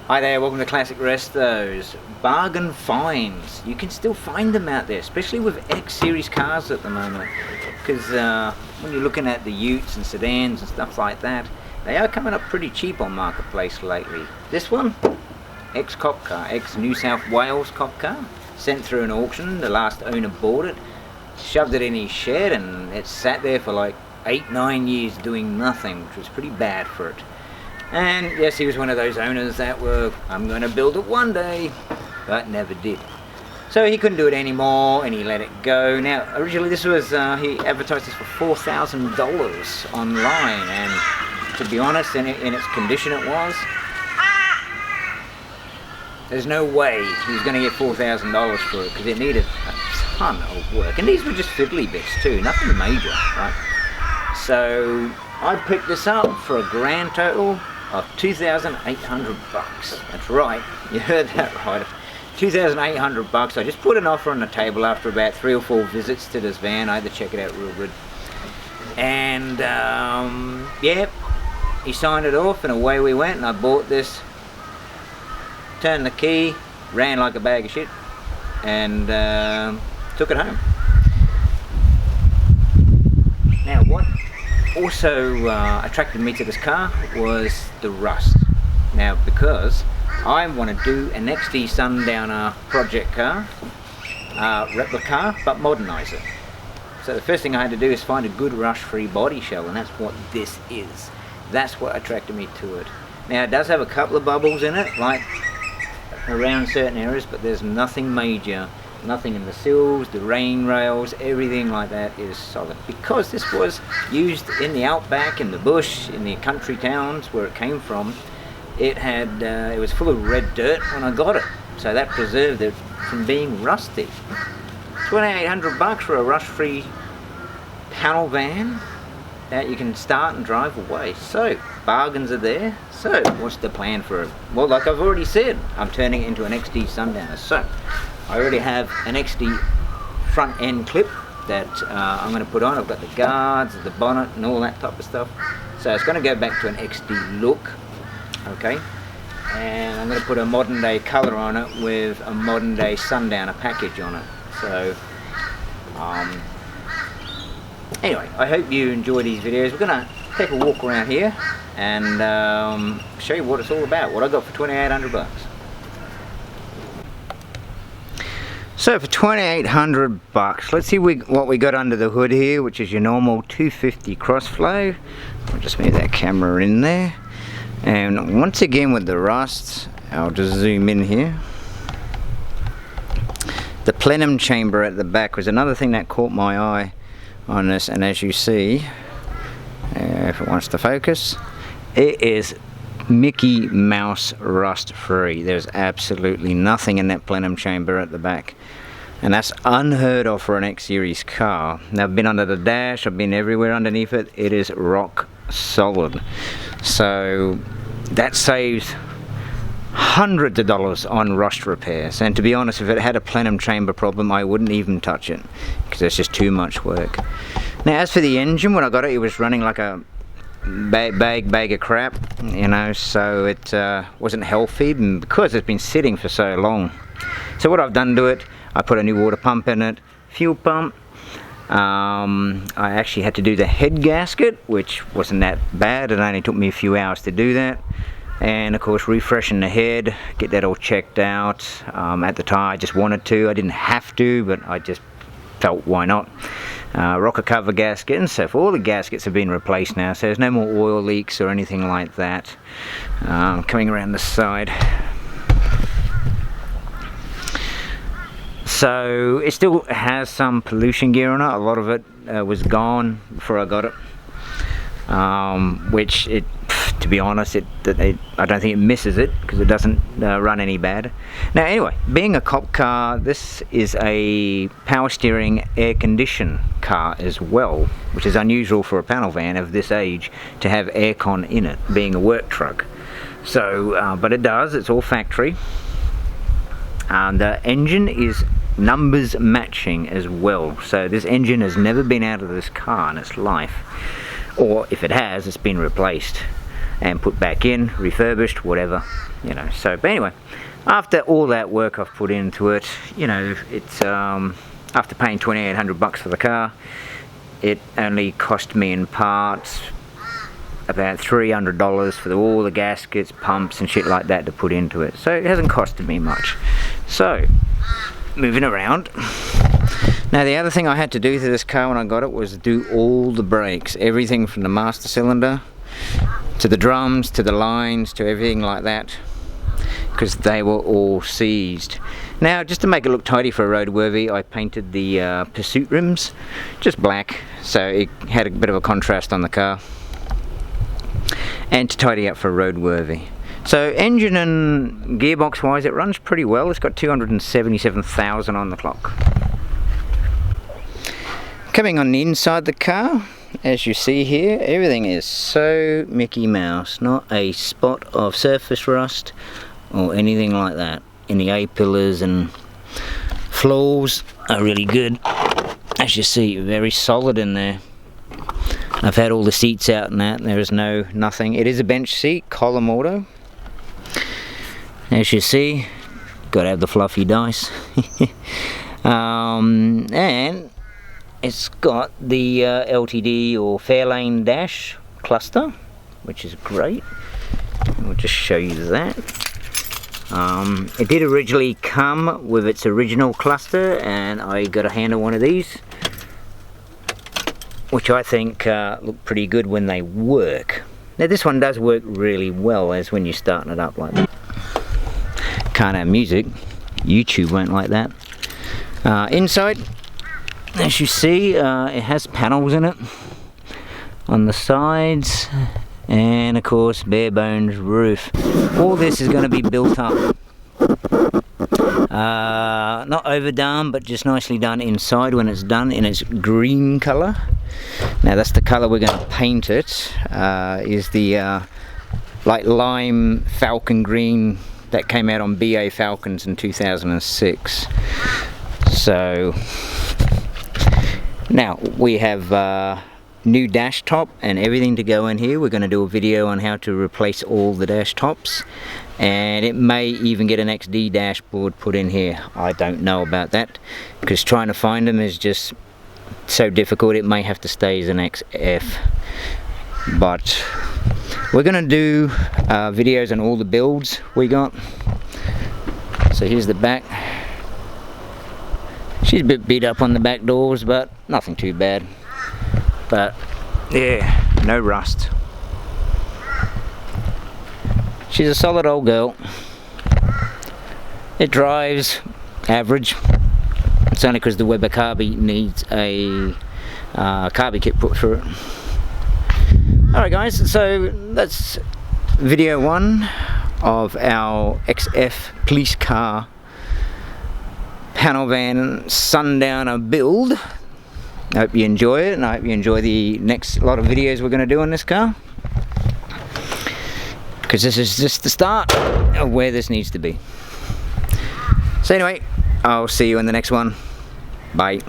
Hi there, welcome to Classic Restos. Bargain finds. You can still find them out there, especially with X series cars at the moment. Because when you're looking at the utes and sedans and stuff like that, they are coming up pretty cheap on Marketplace lately. This one, X cop car, X New South Wales cop car. Sent through an auction, the last owner bought it, shoved it in his shed, and it sat there for like 8-9 years doing nothing, which was pretty bad for it. And yes, he was one of those owners that were, I'm going to build it one day, but never did. So he couldn't do it anymore and he let it go. Now originally this was, he advertised this for $4,000 online, and to be honest, in its condition it was, there's no way he was going to get $4,000 for it, because it needed a ton of work. And these were just fiddly bits too, nothing major, right? So I picked this up for a grand total of $2,800. That's right, you heard that right. $2,800. I just put an offer on the table after about 3 or 4 visits to this van. I had to check it out real good. And yeah, he signed it off and away we went, and I bought this, turned the key, ran like a bag of shit, and took it home. Now what also attracted me to this car was the rust. Now because I want to do an XD Sundowner project car, replica, but modernise it. So the first thing I had to do is find a good rust-free body shell, and that's what this is. That's what attracted me to it. Now it does have a couple of bubbles in it, like around certain areas, but there's nothing major. Nothing in the sills, the rain rails, everything like that is solid. Because this was used in the outback, in the bush, in the country towns where it came from, it had it was full of red dirt when I got it. So that preserved it from being rusty. $2,800 for a rust-free panel van that you can start and drive away. So bargains are there. So what's the plan for it? Well, like I've already said, I'm turning it into an XD Sundowner. So I already have an XD front end clip that I'm going to put on. I've got the guards, the bonnet and all that type of stuff. So it's going to go back to an XD look, okay? And I'm going to put a modern day colour on it with a modern day Sundowner package on it. So anyway, I hope you enjoy these videos. We're going to take a walk around here and show you what it's all about, what I got for $2,800. So for $2,800, let's see what we got under the hood here, which is your normal 250 crossflow. I'll just move that camera in there. And once again with the rust, I'll just zoom in here. The plenum chamber at the back was another thing that caught my eye on this, and as you see, if it wants to focus, it is Mickey Mouse rust free. There's absolutely nothing in that plenum chamber at the back, and that's unheard of for an X series car. Now I've been under the dash, I've been everywhere underneath it. It is rock solid, so that saves hundreds of dollars on rust repairs. And to be honest, if it had a plenum chamber problem, I wouldn't even touch it, because it's just too much work. Now as for the engine, when I got it, it was running like a bag of crap, you know, so it wasn't healthy, and because it's been sitting for so long. So what I've done to it, I put a new water pump in it, fuel pump. I actually had to do the head gasket, which wasn't that bad. It only took me a few hours to do that. And of course refreshing the head, get that all checked out. At the time I just wanted to, I didn't have to, but I just felt why not. Rocker cover gasket and so forth. All the gaskets have been replaced now, so there's no more oil leaks or anything like that. Coming around the side, so it still has some pollution gear on it. A lot of it was gone before I got it, which it, to be honest, I don't think it misses it, because it doesn't run any bad. Now anyway, being a cop car, this is a power steering air conditioned car as well, which is unusual for a panel van of this age to have aircon in it, being a work truck. So but it does, it's all factory. And the engine is numbers matching as well, so this engine has never been out of this car in its life, or if it has, it's been replaced. and put back in, refurbished, whatever, you know. So, but anyway, after all that work I've put into it, you know, it's after paying $2,800 for the car, it only cost me in parts about $300 for all the gaskets, pumps and shit like that to put into it. So it hasn't costed me much. So, moving around. Now the other thing I had to do to this car when I got it was do all the brakes. Everything from the master cylinder, to the drums, to the lines, to everything like that. Because they were all seized. Now, just to make it look tidy for a roadworthy, I painted the pursuit rims just black, so it had a bit of a contrast on the car. And to tidy up for roadworthy. So engine and gearbox wise, it runs pretty well. It's got 277,000 on the clock. Coming on the inside the car, as you see here, everything is so Mickey Mouse. Not a spot of surface rust or anything like that. And the A-pillars and floors are really good. As you see, very solid in there. I've had all the seats out and that, and there is nothing. It is a bench seat, column auto. As you see, gotta have the fluffy dice. And it's got the LTD or Fairlane dash cluster, which is great. I'll just show you that. It did originally come with its original cluster, and I got a hand on one of these, which I think look pretty good when they work. Now this one does work really well as when you're starting it up like that. Can't have music, YouTube won't like that. Inside, as you see, it has panels in it on the sides, and of course bare bones roof. All this is going to be built up, not overdone, but just nicely done inside when it's done in its green colour. Now that's the colour we're going to paint it, is the like lime falcon green that came out on BA Falcons in 2006. So now we have new dash top and everything to go in here. We're going to do a video on how to replace all the dash tops, and it may even get an XD dashboard put in here. I don't know about that, because trying to find them is just so difficult. It may have to stay as an XF, but we're going to do videos on all the builds we got. So here's the back. She's a bit beat up on the back doors, but nothing too bad. But yeah, no rust. She's a solid old girl. It drives average. It's only because the Weber carby needs a carby kit put through it. Alright guys, so that's video 1 of our XF police car panelvan Sundowner build. I hope you enjoy it, and I hope you enjoy the next lot of videos we're going to do on this car, because this is just the start of where this needs to be. So anyway, I'll see you in the next one. Bye.